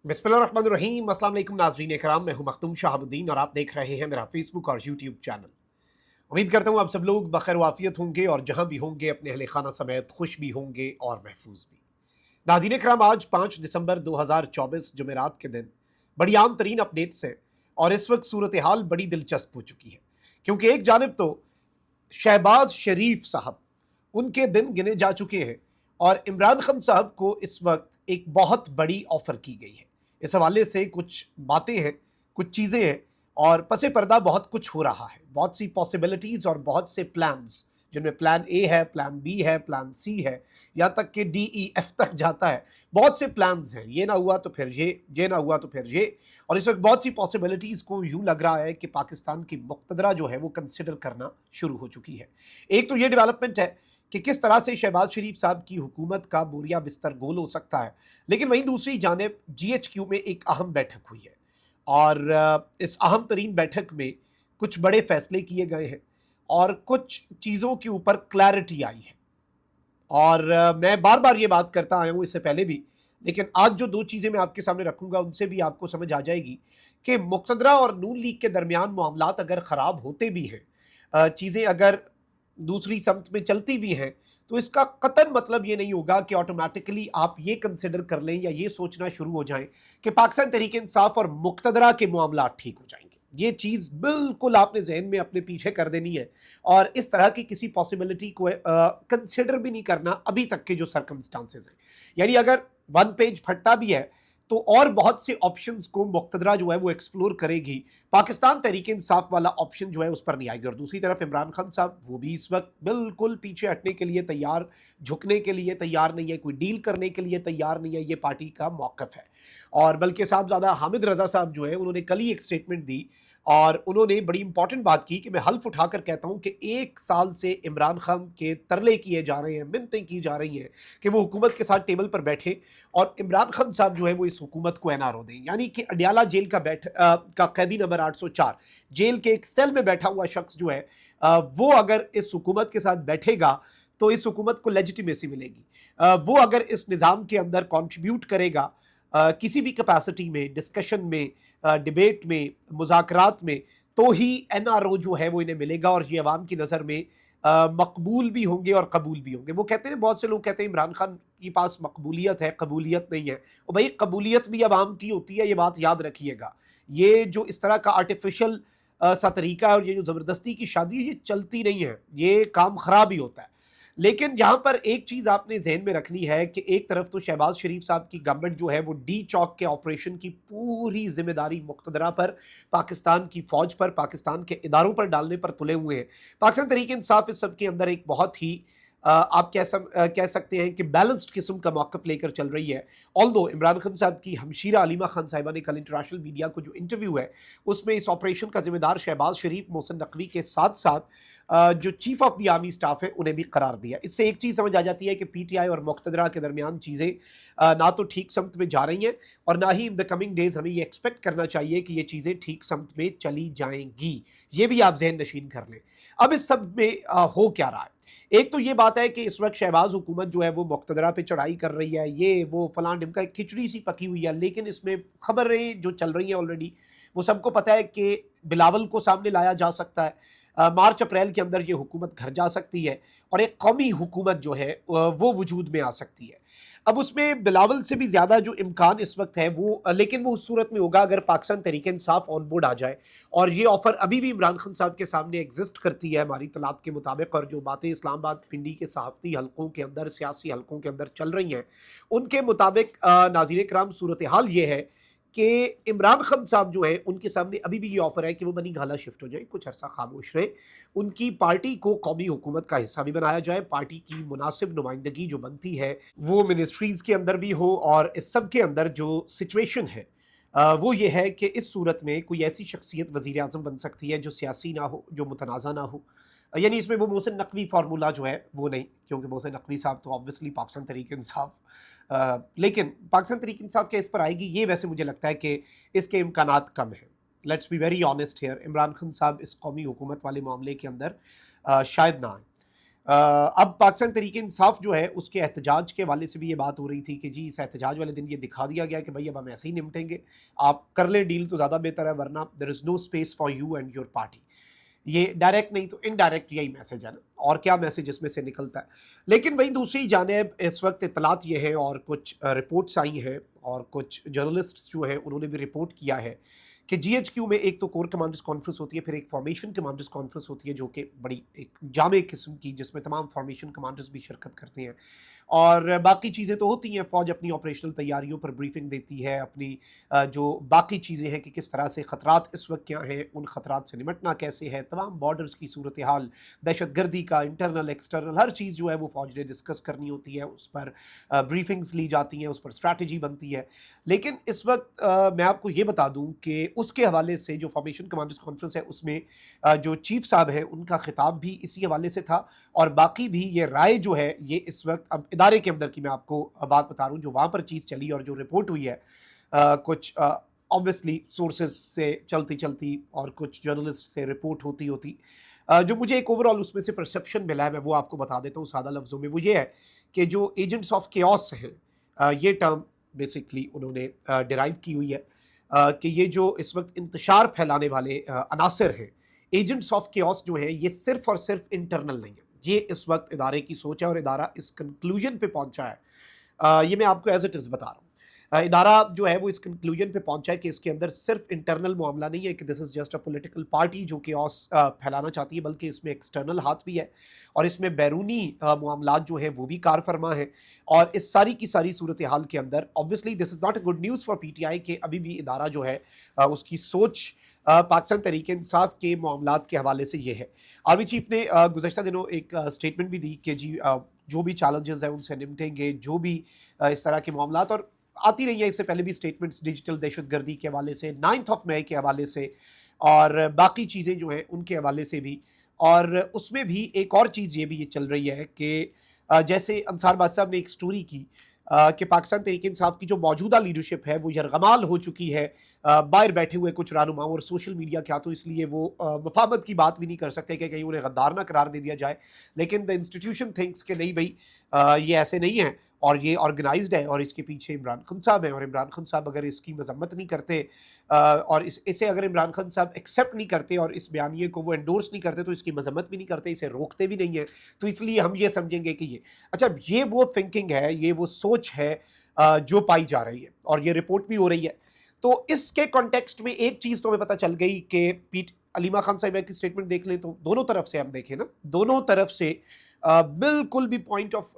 बिस्मिल्लाहिर्रहमानिर्रहीम। अस्सलाम वालेकुम नाज़रीन इकराम, मैं हूं मखदूम शहाबुद्दीन और आप देख रहे हैं मेरा फेसबुक और यूट्यूब चैनल। उम्मीद करता हूं आप सब लोग बखैर वाफियत होंगे और जहां भी होंगे अपने अहले खाना समेत खुश भी होंगे और महफूज भी। नाज़रीन इकराम, आज 5 दिसंबर 2024 जुमेरात के दिन बड़ी आम तरीन अपडेट्स हैं और इस वक्त सूरत हाल बड़ी दिलचस्प हो चुकी है, क्योंकि एक जानब तो शहबाज शरीफ साहब, उनके दिन गिने जा चुके हैं और इमरान खान साहब को इस वक्त एक बहुत बड़ी ऑफर की गई है। इस हवाले से कुछ बातें हैं, कुछ चीज़ें हैं और पसे पर्दा बहुत कुछ हो रहा है। बहुत सी पॉसिबिलिटीज़ और बहुत से प्लान्स, जिनमें प्लान ए है, प्लान बी है, प्लान सी है, यहाँ तक कि डी ई एफ तक जाता है। बहुत से प्लान्स हैं, ये ना हुआ तो फिर ये ना हुआ तो फिर ये। और इस वक्त बहुत सी पॉसिबिलिटीज़ को यूँ लग रहा है कि पाकिस्तान की मुक़्तदरा जो है वो कंसिडर करना शुरू हो चुकी है। एक तो ये डेवलपमेंट है कि किस तरह से शहबाज शरीफ साहब की हुकूमत का बोरिया बिस्तर गोल हो सकता है, लेकिन वहीं दूसरी जानिब GHQ में एक अहम बैठक हुई है और इस अहम तरीन बैठक में कुछ बड़े फैसले किए गए हैं और कुछ चीज़ों के ऊपर क्लैरिटी आई है। और मैं बार बार ये बात करता आया हूँ इससे पहले भी, लेकिन आज जो दो चीज़ें मैं आपके सामने रखूंगा उनसे भी आपको समझ आ जाएगी कि मुक़्तदरा और नून लीग के दरमियान मामलात अगर ख़राब होते भी हैं, चीज़ें अगर दूसरी समत में चलती भी हैं, तो इसका कतन मतलब ये नहीं होगा कि ऑटोमेटिकली आप ये कंसिडर कर लें या ये सोचना शुरू हो जाएं कि पाकिस्तान तहरीक इंसाफ और मुक़्तदरा के मामलात ठीक हो जाएंगे। ये चीज़ बिल्कुल आपने जहन में अपने पीछे कर देनी है और इस तरह की किसी पॉसिबिलिटी को कंसिडर भी नहीं करना अभी तक के जो सर्कमस्टांसेस हैं। यानी अगर वन पेज फटता भी है तो और बहुत से ऑप्शंस को मुक़्तदरा जो है वो एक्सप्लोर करेगी। पाकिस्तान तहरीक इंसाफ वाला ऑप्शन जो है उस पर नहीं आएगी। और दूसरी तरफ इमरान खान साहब, वो भी इस वक्त बिल्कुल पीछे हटने के लिए तैयार, झुकने के लिए तैयार नहीं है, कोई डील करने के लिए तैयार नहीं है। ये पार्टी का मौक़िफ़ है। और बल्कि साहबज़ादा हामिद रज़ा साहब जो है उन्होंने कल ही एक स्टेटमेंट दी और उन्होंने बड़ी इंपॉर्टेंट बात की कि मैं हल्फ उठाकर कहता हूं कि 1 साल से इमरान खान के तरले किए जा रहे हैं, मिन्नतें की जा रही हैं कि वो हुकूमत के साथ टेबल पर बैठे और इमरान खान साहब जो है वो इस हुकूमत को एनआरओ दें। यानी कि अडियाला जेल का कैदी नंबर 804, जेल के एक सेल में बैठा हुआ शख्स जो है वो अगर इस हुकूमत के साथ बैठेगा तो इस हुकूमत को लेजिटिमेसी मिलेगी। वो अगर इस निज़ाम के अंदर कॉन्ट्रीब्यूट करेगा किसी भी कैपेसिटी में, डिस्कशन में, डिबेट में, मुज़ाकरात में, तो ही एनआरओ जो है वो इन्हें मिलेगा और ये अवाम की नज़र में मकबूल भी होंगे और कबूल भी होंगे। वो कहते हैं, बहुत से लोग कहते हैं इमरान खान के पास मकबूलियत है, कबूलियत नहीं है। और भाई, कबूलियत भी अवाम की होती है, ये बात याद रखिएगा। ये जो इस तरह का आर्टिफिशियल सा तरीका है और ये जो ज़बरदस्ती की शादी है, ये चलती नहीं है, ये काम ख़राब ही होता है। लेकिन यहाँ पर एक चीज़ आपने ज़हन में रखनी है कि एक तरफ तो शहबाज शरीफ साहब की गवर्नमेंट जो है वो डी चौक के ऑपरेशन की पूरी जिम्मेदारी मुक़्तदरा पर, पाकिस्तान की फ़ौज पर, पाकिस्तान के इदारों पर डालने पर तुले हुए हैं। पाकिस्तान तहरीक इंसाफ इस सब के अंदर एक बहुत ही आप कह सकते हैं कि बैलेंस्ड किस्म का मौक़िफ़ लेकर चल रही है। ऑल्दो इमरान खान साहब की हमशीरा अलीमा खान साहिबा ने कल इंटरनेशनल मीडिया को जो इंटरव्यू है उसमें इस ऑपरेशन का जिम्मेदार शहबाज शरीफ, मोहसिन नकवी के साथ साथ जो chief of the army staff है उन्हें भी करार दिया। इससे एक चीज़ समझ आ जाती है कि PTI और मुक़्तदरा के दरमियान चीज़ें ना तो ठीक समत में जा रही हैं और ना ही इन द कमिंग डेज हमें ये एक्सपेक्ट करना चाहिए कि ये चीज़ें ठीक समत में चली जाएंगी। ये भी आप ज़हन नशीन कर लें। अब इस सब में हो क्या रहा है? एक तो ये बात है कि इस वक्त शहबाज हुकूमत जो है वो मुक़्तदरा पे चढ़ाई कर रही है, ये वो फलां ढिमका, एक खिचड़ी सी पकी हुई है। लेकिन इसमें खबरें जो चल रही हैं ऑलरेडी, वो सबको पता है कि बिलावल को सामने लाया जा सकता है। मार्च अप्रैल के अंदर ये हुकूमत घर जा सकती है और एक कौमी हुकूमत जो है वो वजूद में आ सकती है। अब उसमें बिलावल से भी ज़्यादा जो इम्कान इस वक्त है वो लेकिन वो उस सूरत में होगा अगर पाकिस्तान तहरीक इंसाफ ऑन बोर्ड आ जाए। और ये ऑफ़र अभी भी इमरान खान साहब के सामने एग्जिस्ट करती है हमारी तलात के मुताबिक। और जो बातें इस्लामाबाद पिंडी के सहाफ़ती हलकों के अंदर, सियासी हलकों के अंदर चल रही हैं, उनके मुताबिक नाज़रीन कराम, सूरत हाल ये है कि इमरान खान साहब जो है उनके सामने अभी भी ये ऑफर है कि वो बनी घाला शिफ्ट हो जाए, कुछ अरसा खामोश रहे, उनकी पार्टी को कौमी हुकूमत का हिस्सा भी बनाया जाए, पार्टी की मुनासिब नुमाइंदगी जो बनती है वो मिनिस्ट्रीज़ के अंदर भी हो। और इस सब के अंदर जो सिचुएशन है वो ये है कि इस सूरत में कोई ऐसी शख्सियत वज़ीर आज़म बन सकती है जो सियासी ना हो, जो मुतनाज़ा ना हो। यानी इसमें वो मोहसिन नकवी फार्मूला जो है वो नहीं, क्योंकि मोहसिन नकवी साहब तो ऑब्वियसली पाकिस्तान तहरीक इंसाफ, लेकिन पाकिस्तान तहरीक इंसाफ के इस पर आएगी ये वैसे मुझे लगता है कि इसके इम्कानात कम हैं। Let's be very honest here, Imran Khan sahab इस कौमी हुकूमत वाले मामले के अंदर शायद ना आए। अब पाकिस्तान तहरीक इंसाफ जो है उसके एहतजाज के हवाले से भी ये बात हो रही थी कि जी इस एहतजाज वाले दिन ये दिखा दिया गया कि भाई अब हम ऐसे ही निपटेंगे, आप कर लें डील तो ज़्यादा बेहतर है, वरना there is no space for you and your party. ये डायरेक्ट नहीं तो इनडायरेक्ट यही मैसेज है ना, और क्या मैसेज इसमें से निकलता है। लेकिन वहीं दूसरी जानिब इस वक्त इतलात ये है और कुछ रिपोर्ट्स आई हैं और कुछ जर्नलिस्ट जो हैं उन्होंने भी रिपोर्ट किया है कि जीएचक्यू में एक तो कोर कमांडर्स कॉन्फ्रेंस होती है, फिर एक फॉर्मेशन कमांडर्स कॉन्फ्रेंस होती है जो कि बड़ी एक जामे किस्म की, जिसमें तमाम फॉर्मेशन कमांडर्स भी शिरकत करते हैं और बाकी चीज़ें तो होती हैं। फ़ौज अपनी ऑपरेशनल तैयारियों पर ब्रीफिंग देती है, अपनी जो बाकी चीज़ें हैं कि किस तरह से ख़तरात इस वक्त क्या हैं, उन ख़तरात से निमटना कैसे है, तमाम बॉर्डर्स की सूरत हाल, दहशत गर्दी का इंटरनल एक्सटर्नल हर चीज़ जो है वो फ़ौज ने डिस्कस करनी होती है, उस पर ब्रीफिंग्स ली जाती हैं, उस पर स्ट्रैटेजी बनती है। लेकिन इस वक्त मैं आपको ये बता दूं कि उसके हवाले से जो फॉर्मेशन कमांडर्स कॉन्फ्रेंस है उसमें जो चीफ साहब हैं उनका खिताब भी इसी हवाले से था, और बाकी भी ये राय जो है ये इस वक्त अब इदारे के अंदर की मैं आपको बात बता रहा हूँ जो वहाँ पर चीज़ चली और जो रिपोर्ट हुई है कुछ ऑब्वियसली सोर्सेज से चलती चलती और कुछ जर्नलिस्ट से रिपोर्ट होती होती जो मुझे एक ओवरऑल उसमें से परसेप्शन मिला है मैं वो आपको बता देता हूँ सादा लफ्ज़ों में। वो ये है कि जो एजेंट्स ऑफ केओस हैं, ये टर्म बेसिकली उन्होंने डिराइव की हुई है कि ये जो इस वक्त इंतशार फैलाने वाले अनासर हैं, एजेंट्स ऑफ केओस जो हैं, ये सिर्फ और सिर्फ इंटरनल नहीं है। ये इस वक्त इदारे की सोच है और इदारा इस कंक्लूजन पे पहुंचा है। ये मैं आपको एज इट इज़ बता रहा हूँ। इदारा जो है वो इस कंक्लूजन पे पहुंचा है कि इसके अंदर सिर्फ इंटरनल मामला नहीं है कि this is just a political party जो केओस फैलाना चाहती है, बल्कि इसमें एक्सटर्नल हाथ भी है और इसमें बैरूनी मामलात जो हैं वो भी कार फरमा है। और इस सारी की सारी सूरत हाल के अंदर obviously this is not a good news for PTI कि अभी भी इदारा जो है उसकी सोच पाकिस्तान तहरीक इंसाफ के मामलात के हवाले से ये है। आर्मी चीफ ने गुज़श्ता दिनों एक स्टेटमेंट भी दी कि जी जो भी चैलेंजेस हैं उनसे निपटेंगे, जो भी इस तरह के मामलात, और आती रही है इससे पहले भी स्टेटमेंट्स डिजिटल दहशतगर्दी के हवाले से, 9 मई के हवाले से और बाकी चीज़ें जो हैं उनके हवाले से भी। और उसमें भी एक और चीज़ ये भी ये चल रही है कि जैसे अंसार बाद साहब ने एक स्टोरी की कि पाकिस्तान तहरीक इंसाफ की जो मौजूदा लीडरशिप है वो यरगमाल हो चुकी है बाहर बैठे हुए कुछ रहनुमाओं और सोशल मीडिया क्या, तो इसलिए वो मफाहमत की बात भी नहीं कर सकते कि कहीं उन्हें गद्दार ना करार दे दिया जाए। लेकिन द इंस्टीट्यूशन थिंक्स कि नहीं भाई ये ऐसे नहीं है और ये ऑर्गेनाइज्ड है और इसके पीछे इमरान खान साहब हैं, और इमरान खान साहब अगर इसकी मजम्मत नहीं करते और इसे अगर इमरान खान साहब एक्सेप्ट नहीं करते और इस बयानिए को वो एंडोर्स नहीं करते तो इसकी मजम्मत भी नहीं करते, इसे रोकते भी नहीं है, तो इसलिए हम ये समझेंगे कि ये अच्छा, ये वो थिंकिंग है, ये वो सोच है जो पाई जा रही है और ये रिपोर्ट भी हो रही है। तो इसके कॉन्टेक्स्ट में एक चीज़ तो हमें पता चल गई कि पीट अलीमा खान साहिबा की स्टेटमेंट देख लें तो दोनों तरफ से हम देखें ना, दोनों तरफ से बिल्कुल भी पॉइंट ऑफ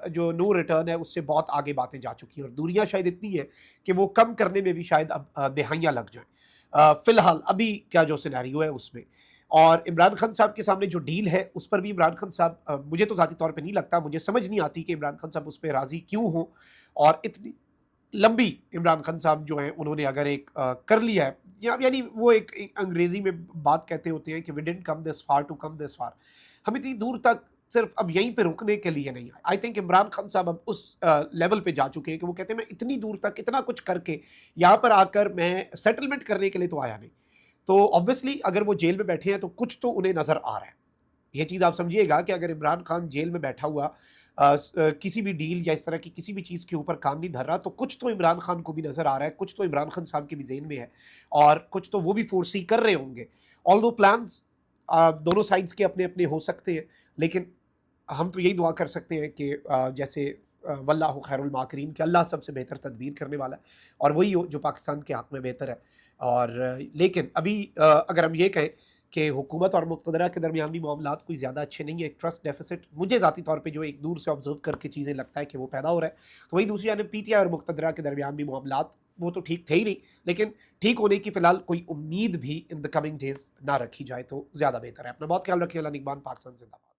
जो नो रिटर्न है उससे बहुत आगे बातें जा चुकी हैं और दूरियां शायद इतनी है कि वो कम करने में भी शायद अब दिहाइयाँ लग जाएं। फिलहाल अभी क्या जो सिनेरियो है उसमें, और इमरान खान साहब के सामने जो डील है उस पर भी इमरान खान साहब मुझे तो ज़ाती तौर पे नहीं लगता, मुझे समझ नहीं आती कि इमरान खान साहब उस पर राज़ी क्यों हो, और इतनी लंबी इमरान खान साहब जो हैं उन्होंने अगर एक कर लिया है, या यानी वो एक अंग्रेजी में बात कहते होते हैं कि we didn't come this far to come this far, हम इतनी दूर तक सिर्फ अब यहीं पे रुकने के लिए नहीं आए। आई थिंक इमरान खान साहब अब उस लेवल पे जा चुके हैं कि वो कहते हैं मैं इतनी दूर तक इतना कुछ करके यहाँ पर आकर मैं सेटलमेंट करने के लिए तो आया नहीं। तो ऑब्वियसली अगर वो जेल में बैठे हैं तो कुछ तो उन्हें नज़र आ रहा है। ये चीज़ आप समझिएगा कि अगर इमरान खान जेल में बैठा हुआ किसी भी डील या इस तरह की किसी भी चीज़ के ऊपर काम नहीं धर रहा, तो कुछ तो इमरान खान को भी नज़र आ रहा है, कुछ तो इमरान खान साहब के भी ज़हन में है और कुछ तो वो भी फोरसी कर रहे होंगे। ऑल्दो प्लान्स दोनों साइड्स के अपने अपने हो सकते हैं, लेकिन हम तो यही दुआ कर सकते हैं कि जैसे वल्लाहु खैरुल माकिरीन, कि अल्लाह सबसे बेहतर तदबीर करने वाला है और वही हो जो पाकिस्तान के हक़ में बेहतर है। और लेकिन अभी अगर हम ये कहें कि हुकूमत और मुक़्तदरा के दरमियानी मामलात कोई ज़्यादा अच्छे नहीं है, एक ट्रस्ट डेफ़िसिट मुझे ज़ाती तौर पे जो एक दूर से ऑब्ज़र्व करके चीज़ें लगता है कि वो पैदा हो रहा है। तो वहीं दूसरी जानब पीटीआई और मुक़्तदरा के दरमियान भी मामलात वो तो ठीक थे ही नहीं, लेकिन ठीक होने की फ़िलहाल कोई उम्मीद भी इन द कमिंग डेज़ ना रखी जाए तो ज़्यादा बेहतर है। अपना बहुत ख्याल रखिए। अल्लाह निगहबान। पाकिस्तान ज़िंदाबाद।